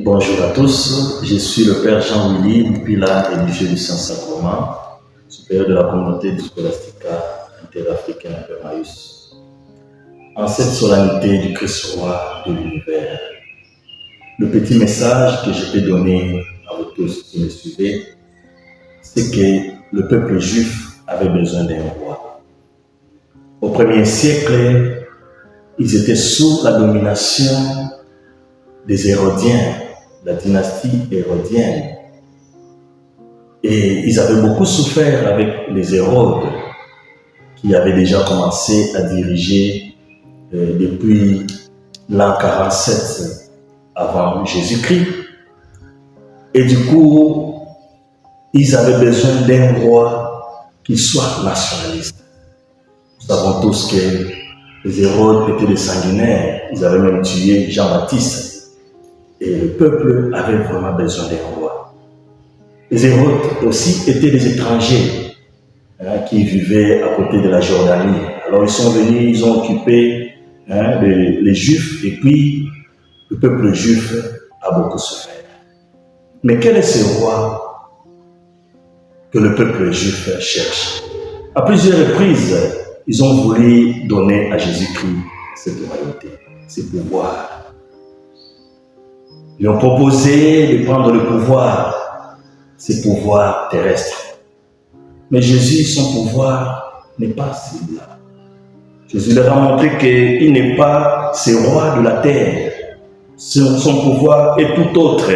Bonjour à tous, je suis le Père Jean-Willy Pila, religieux du Saint-Sacrement, supérieur de la communauté du Scholastica interafricaine Emmaüs. En cette solennité du Christ roi de l'univers, le petit message que je peux donner à vous tous qui me suivez, c'est que le peuple juif avait besoin d'un roi. Au 1er siècle, ils étaient sous la domination des Hérodiens, la dynastie hérodienne. Et ils avaient beaucoup souffert avec les Hérodes, qui avaient déjà commencé à diriger depuis l'an 47 avant Jésus-Christ. Et du coup, ils avaient besoin d'un roi qui soit nationaliste. Nous savons tous que les Hérodes étaient des sanguinaires, ils avaient même tué Jean-Baptiste. Et le peuple avait vraiment besoin d'un roi. Les Hérodes aussi étaient des étrangers qui vivaient à côté de la Jordanie. Alors ils sont venus, ils ont occupé les Juifs et puis le peuple juif a beaucoup souffert. Mais quel est ce roi que le peuple juif cherche? À plusieurs reprises, ils ont voulu donner à Jésus-Christ cette royauté, ce pouvoir. Ils ont proposé de prendre le pouvoir, ce pouvoir terrestre. Mais Jésus, son pouvoir n'est pas celui-là. Jésus leur a montré qu'il n'est pas ce roi de la terre. Son pouvoir est tout autre.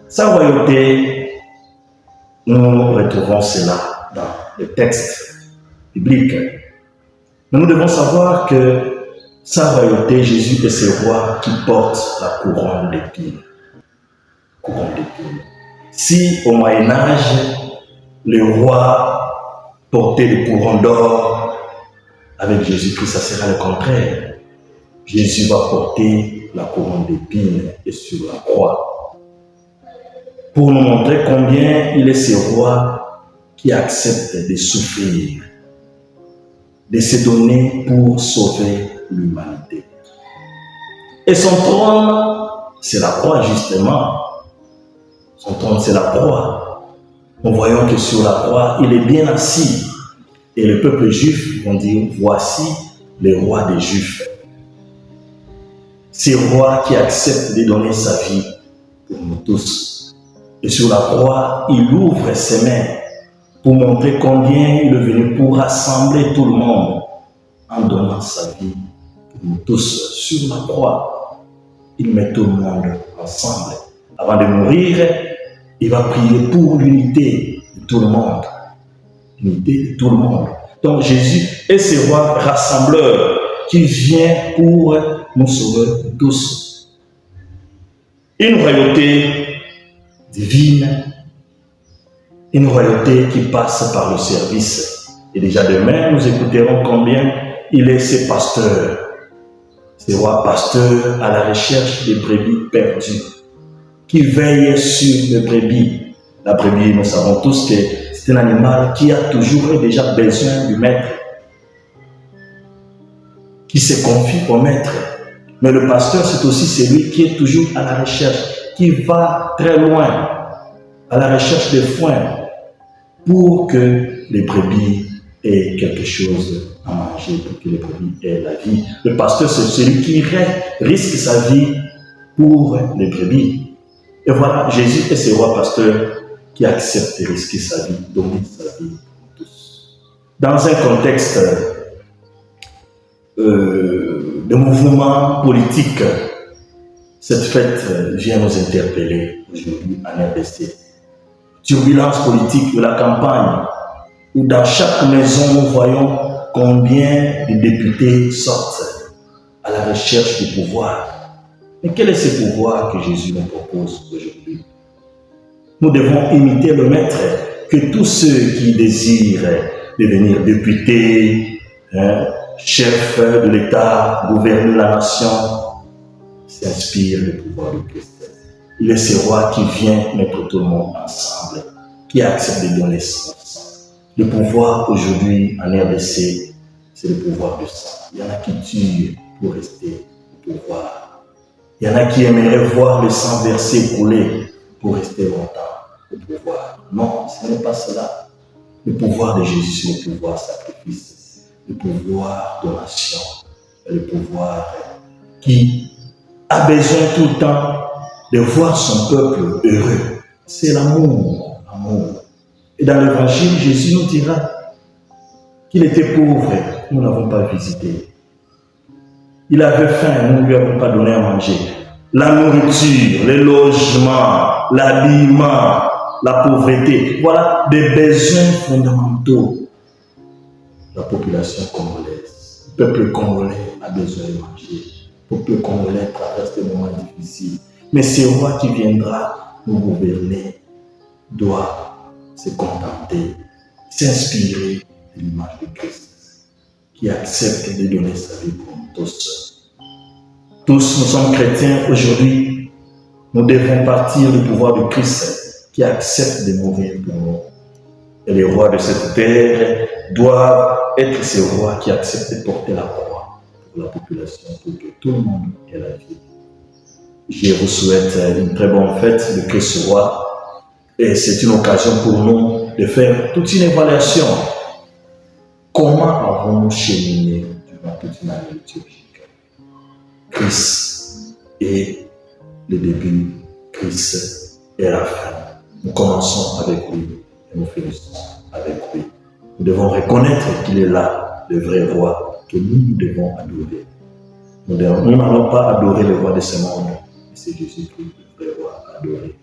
Sa royauté, nous retrouvons cela dans le texte biblique. Mais nous devons savoir que sa royauté, Jésus est ce roi qui porte la couronne d'épines. Si au Moyen-Âge, le roi portait le couronne d'or, avec Jésus-Christ, ça sera le contraire. Jésus va porter la couronne d'épines et sur la croix. Pour nous montrer combien il est ce roi qui accepte de souffrir, de se donner pour sauver l'humanité. Et son trône, c'est la croix justement. Son trône, c'est la croix. Nous voyons que sur la croix, il est bien assis. Et le peuple juif vont dire, voici le roi des Juifs. C'est le roi qui accepte de donner sa vie pour nous tous. Et sur la croix, il ouvre ses mains pour montrer combien il est venu pour rassembler tout le monde en donnant sa vie pour nous tous. Sur la croix, il met tout le monde ensemble. Avant de mourir, il va prier pour l'unité de tout le monde. L'unité de tout le monde. Donc Jésus est ce roi rassembleur qui vient pour nous sauver tous. Une royauté divine, une royauté qui passe par le service. Et déjà demain, nous écouterons combien il est ce pasteur, ce roi pasteur à la recherche des brebis perdues, qui veille sur les brebis. La brebis, nous savons tous que c'est un animal qui a toujours et déjà besoin du maître, qui se confie au maître. Mais le pasteur, c'est aussi celui qui est toujours à la recherche, qui va très loin, à la recherche des foins, pour que les brebis aient quelque chose à manger, pour que les brebis aient la vie. Le pasteur, c'est celui qui risque sa vie pour les brebis. Et voilà, Jésus est ce roi pasteur qui accepte de risquer sa vie, donner sa vie pour tous. Dans un contexte de mouvement politique, cette fête vient nous interpeller aujourd'hui en RDC. Turbulence politique de la campagne, où dans chaque maison nous voyons combien de députés sortent à la recherche du pouvoir. Mais quel est ce pouvoir que Jésus nous propose aujourd'hui? Nous devons imiter le Maître, que tous ceux qui désirent devenir députés, chefs de l'État, gouverner la nation, s'inspirent du pouvoir de Christ. Il est ce roi qui vient mettre tout le monde ensemble, qui accepte de donner son sang. Le pouvoir aujourd'hui en RDC, c'est le pouvoir du sang. Il y en a qui tuent pour rester au pouvoir. Il y en a qui aimeraient voir le sang versé couler pour rester longtemps au pouvoir. Non, ce n'est pas cela. Le pouvoir de Jésus, c'est le pouvoir sacrifice, le pouvoir donation, le pouvoir qui a besoin tout le temps de voir son peuple heureux. C'est l'amour, l'amour. Et dans l'évangile, Jésus nous dira qu'il était pauvre, nous n'avons pas visité. Il avait faim, nous ne lui avons pas donné à manger. La nourriture, les logements, l'habillement, la pauvreté, voilà des besoins fondamentaux. La population congolaise, le peuple congolais a besoin de manger. Le peuple congolais traverse des moments difficiles. Mais ce roi qui viendra nous gouverner doit se contenter, s'inspirer de l'image de Christ, qui accepte de donner sa vie pour nous tous. Tous, nous sommes chrétiens aujourd'hui. Nous devons partir du pouvoir de Christ qui accepte de mourir pour nous. Et les rois de cette terre doivent être ces rois qui acceptent de porter la croix pour la population, pour que tout le monde ait la vie. Je vous souhaite une très bonne fête de Christ roi. Et c'est une occasion pour nous de faire toute une évaluation. Comment avons-nous cheminé durant toute une année liturgique? Christ est le début, Christ est la fin. Nous commençons avec lui et nous finissons avec lui. Nous devons reconnaître qu'il est là, le vrai roi, que nous devons adorer. Nous n'allons pas adorer le roi de ce monde, mais c'est Jésus-Christ, le vrai roi, adorer.